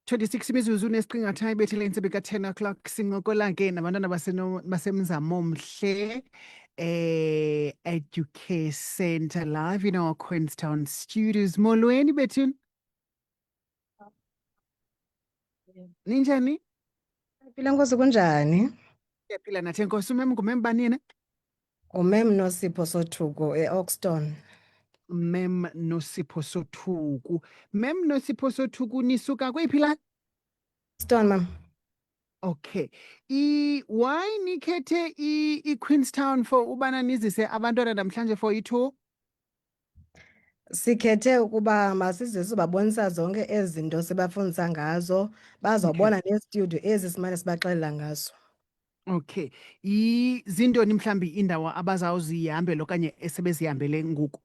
26 imizuzu nesiqingatha ibethele insebe ka-10 o'clock sincokola-ke nabantwana basemzamo omhle Educare Center live in our Queenstown studios. Molweni bethuni, ninjani? Phila Nkosi kunjani? Siyaphila nathi enkosi. Umem ngumem bani yena? Umem Nosipho Sothuko eOxton. Mem Nosipho Sothuku. Mem Nosipho Sothuku nisuka kweyiphi la? Oxton mam. Okay. Why nikhethe i-Queenstown for ubana nizise abantwana namhlanje for i-tour? Sikhethe ukuba masize sibabonisa zonke ezinto sibafundisa ngazo, bazobona nestudio ezi simane sibaxelela ngazo. Okay. Zintoni mhlambi indawo abazawuzihambela okanye esebezihambele ngoku?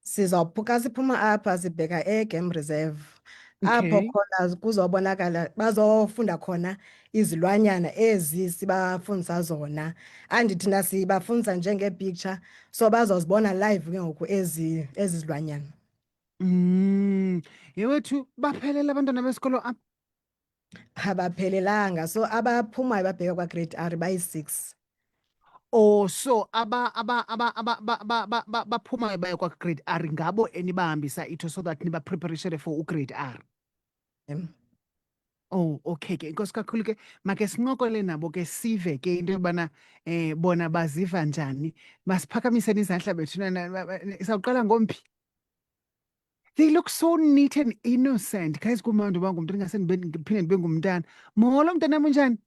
Sizawuphuka siphuma apha sibheka eGame Reserve. Apho Okay. khona kuzobonakala bazofunda khona izilwanyana ezi sibafundisa zona. Andithi thina sibafundisa njenge-picture, so bazozibona live ke ngoku ezi zilwanyana. Yewethu baphelele abantwana besikolo apha. Abaphelelanga, so abaphumayo babheka kwa-grade R bayi-6. Oh, so baphumayo baye kwa-grade R ngabo enibahambisa itho so that nibapreparishere for u-grade R. Oh, okay ke inkosi kakhulu ke make sincokole nabo ke sive ke into yobana bona baziva njani. Masiphakamiseni izandla bethuna. Sawuqala ngomphi? They look so neat and innocent. Guys, kumandi uba ngumntu ndingase ndiphinde ndibe ngumntana. Molo mntanam unjani?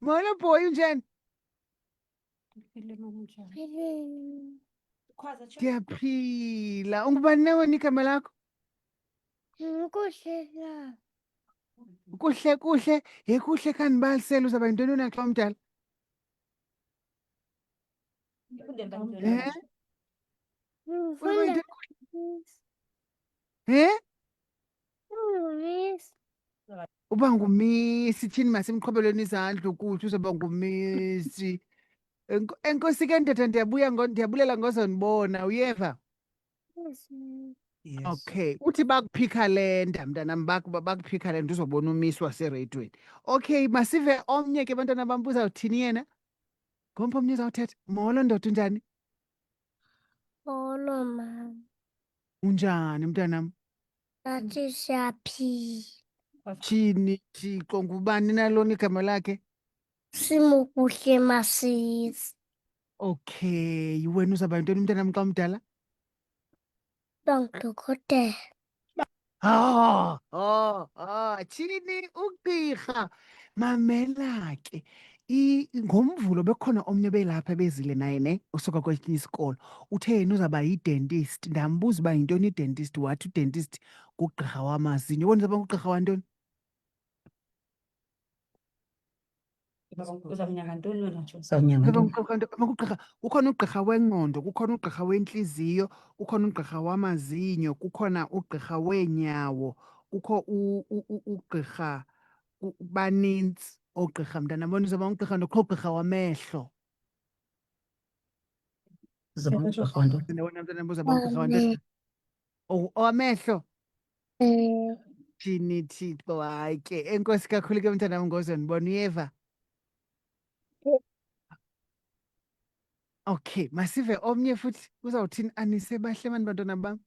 Molo boy unjani? Ndiyaphila. Ungubani na wena igama lakho? Kuhle kuhle. Kuhle khandibalisele uzaba yintoni wena xa umdala? Uzaba yintoni? Uba ngumisi, thini masimqhobeleni izandla ukuthi uzawuba ngumisi. Enkosi ke ndoda ndiyabulela ngozonibona, uyeva? Yes. Okay, uthi bakuphika le nda mntanam, bakuphika le nda uzobona umisi wasereyidweni. Okay, masive omnye ke bantwana bam uzawuthini yena? Ngomphi omnye uzawuthetha? Molo ndoda unjani? Molo mama, Unjani mntanam? nathi siyaphila. Tyhini Thixo, ngubani nalona igama lakhe? Simukuhle Masisi, Okay, wena uzawuba yintoni umntanam xa umdala? ngudokotela. Tyhini ugqirha. Mamela ke. Ngomvulo bekhona omnye belapha bezile naye ne usuka kwesinye isikolo. Uthe yena uzawuba yi-dentist. Ndambuza uba yintoni i-dentist, wathi u-dentist ngugqirha wamazinyo. Wena uzawuba ngugqirha wantoni? Uzawunyanga ntoni wena nje? Kukhona ugqirha wengqondo, kukhona ugqirha wentliziyo, kukhona ugqirha wamazinyo, kukhona ugqirha weenyawo, kukho ugqirha banintsi oogqirha mntanam. Wena uzawuba ngugqirha kukho ugqirha wamehlo. Wena mntanam uzawuba ngugqirha wantoni? Owamehlo. Tyhini Thixo, hayi ke enkosi kakhulu ke mntanam ngozonibona, uyeva? Okay, masive omnye futhi uzawuthini. Anise bahle mani bantwana bam,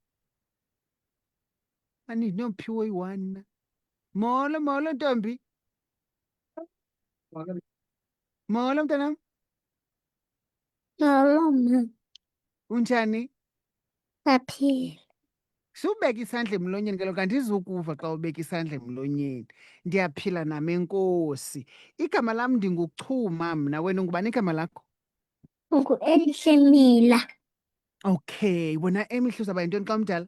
andinophiwo iyi-1 na. Molo molo ntombi. Molo mntanam, Molo mama, unjani? siyaphila. Subeka isandla emlonyeni kaloku andizukuva xa ubeka isandla emlonyeni. Ndiyaphila nam enkosi. Igama lam ndinguChuma mna. Wena ungubani igama lakho? Ngu-Emhlemila, Okay, wena Emihle uzawuba yintoni xa umdala?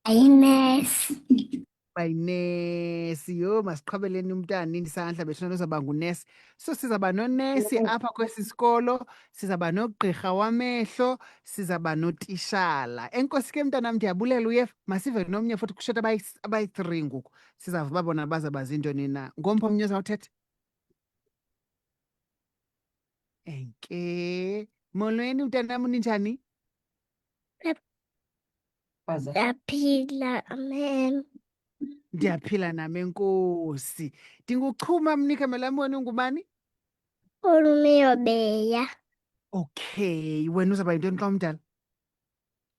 ayinesi. Bayinesi. Yho, masiqhwabeleni umntana isandla bethuna uzawuba ngunesi. So sizawuba nonesi apha kwesi sikolo, sizawuba nogqirha wamehlo, sizawuba notishala. Enkosi ke mntanam, ndiyabulela uyeva. Masive nomnye futhi kushota abayi-3 ngoku. Sizawuva uba bona bazawuba zintoni na. Ngomphi omnye uzawuthetha? Enke. Molweni mntanam, uninjani? Ndiyaphila, amen. Ndiyaphila nami enkosi. Ndinguchuma mnikhamela wenu ungubani? Olumeyobeya. Okay, wena uzawuba yintoni xa umdala?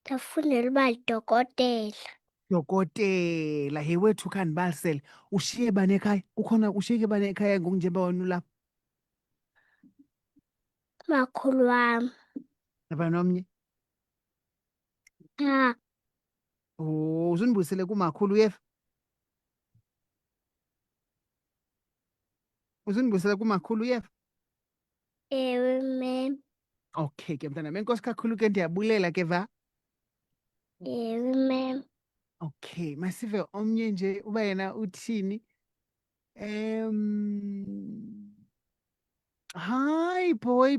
Ndafundela uba yidokotela. Dokotela. He wethu khandibalisele. Ushiye bani ekhaya? Ushiyeke bani ekhaya ngoku njengoba wena ulapha? Umakhulu wam. Naba nomnye? Oh, uzundibuyisele kumakhulu uyeva? Uzundibuyisele kumakhulu uyeva? Ewe, mem. Okay ke mntanam, enkosi kakhulu ke ndiyabulela ke va. Ewe, mem. Okay, masive omnye nje uba yena uthini. Hi boy,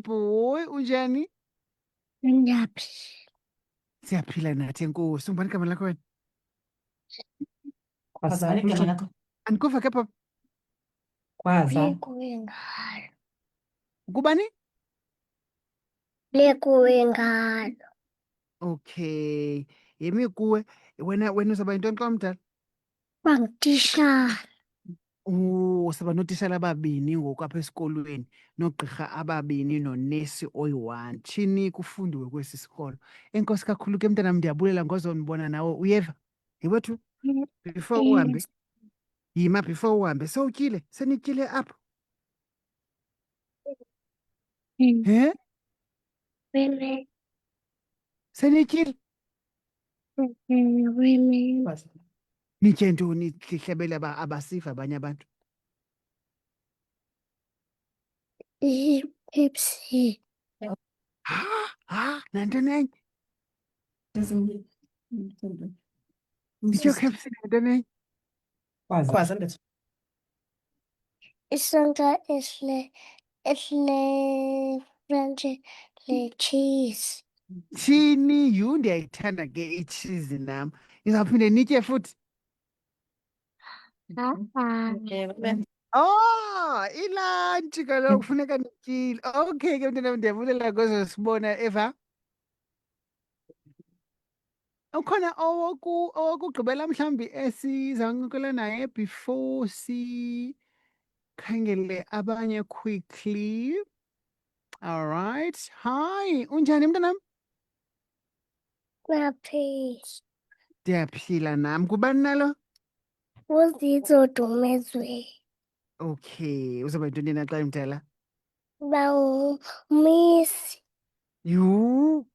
unjani? Ndiyaphila. Siyaphila nathi enkosi. Ungubani igama lakho wena? Kwazani igama lakho? Andikuva ke papa. Kwaza. Lekuwengalo. Kubani? Lekuwengalo. Okay. Yemi kuwe. Wena uzawuba yintoni xa umdala? Bangutitshala. Oh, saba nootitshala ababini ngoku apha esikolweni, noogqirha ababini, nonesi oyi-1. Tshini kufundiwe kwesi sikolo. Enkosi kakhulu ke mntanam, ndiyabulela ngozondibona nawe. Uyeva? Yewethu, before uhambe. Yima before uhambe. Sowutyile? Senityile apho? He? Women. Senityile? Women. Kwaza. Nitye ntoni lihlebele abasiva abanye abantu? Pepsi. Nantoni enye? Ezinye. Ityo K_F_C nantoni enye? Kwaza. Kwaza mntetho. Isonka French le-cheese. Tyhini, yhu ndiyayithanda ke itshizi nam. Nizawuphinde nitye futhi? Oh, ilantshi kaloku funeka nityile. Okay ke mntanam, ndiyabulela ngozosibona Eva. Ukhona owokugqibela mhlawumbi esizawuncokela naye before sikhangele abanye quickly. All right. Hi, unjani mntanam? Ndiyaphila. Ndiyaphila nam. Kubani nalo? Uzinzo Dumezweni. Okay, uzawuba yintoni na xa imdala? Bangumisi. Yhu,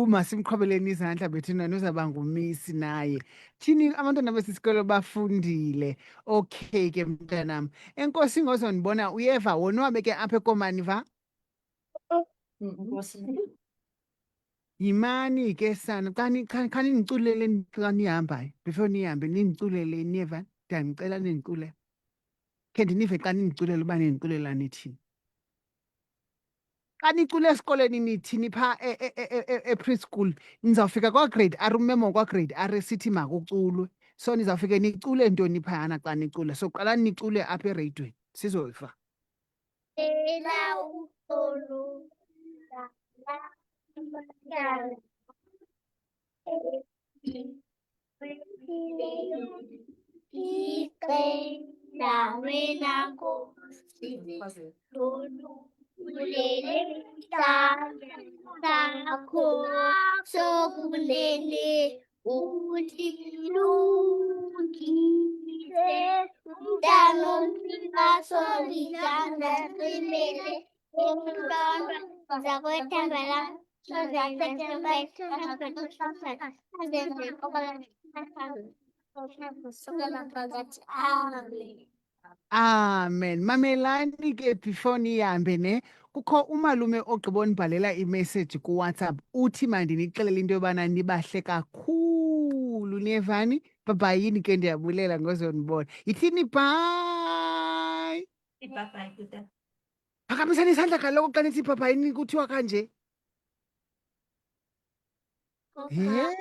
masimqhobeleni izandla bethuna uzawuba ngumisi naye. Thini abantwana besisikolo bafundile. Okay ke mntanam. Enkosi ngozondibona uyeva wonwabe ke apha ekomani va? Yimani ke sana khani nindiculele xa nihambayo before nihambe nindiculele niyeva, ndiyanicela nindiculele. Khe ndinive xa nindiculela uba nindiculela nithini. Xa nicule esikolweni nithini phaa e-preschool nizawufika kwa-grade R, umemo kwa-grade R sithi makuculwe. So nizawufike nicule ntoni phayana xa nicule? So qalani nicule apha ereyidweni sizoyiva. Sakho sokulele utilungise umntana ongasolidanga simele umntwana zakwethembela Amen. Mamelani ke before nihambe ne, kukho umalume ogqibonibhalela imessage kuWhatsApp uthi mandinixelele into yobana nibahle kakhulu. Niyevani? Bhabhayini ke, ndiyabulela ngozondibona. Yithini bhayi? Phakamisani isandla kaloku xa nithi bhabhayini kuthiwa kanje. Hey,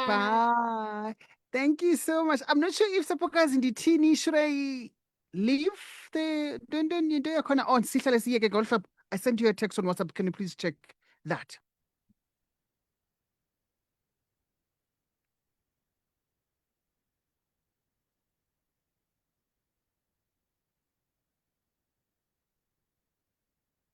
bye. Thank you so much. I'm not sure if Sapokazi ndithini. Should I leave the into yakhona on sihlale siyeke ngolu hlobo? I sent you a text on WhatsApp. Can you please check that.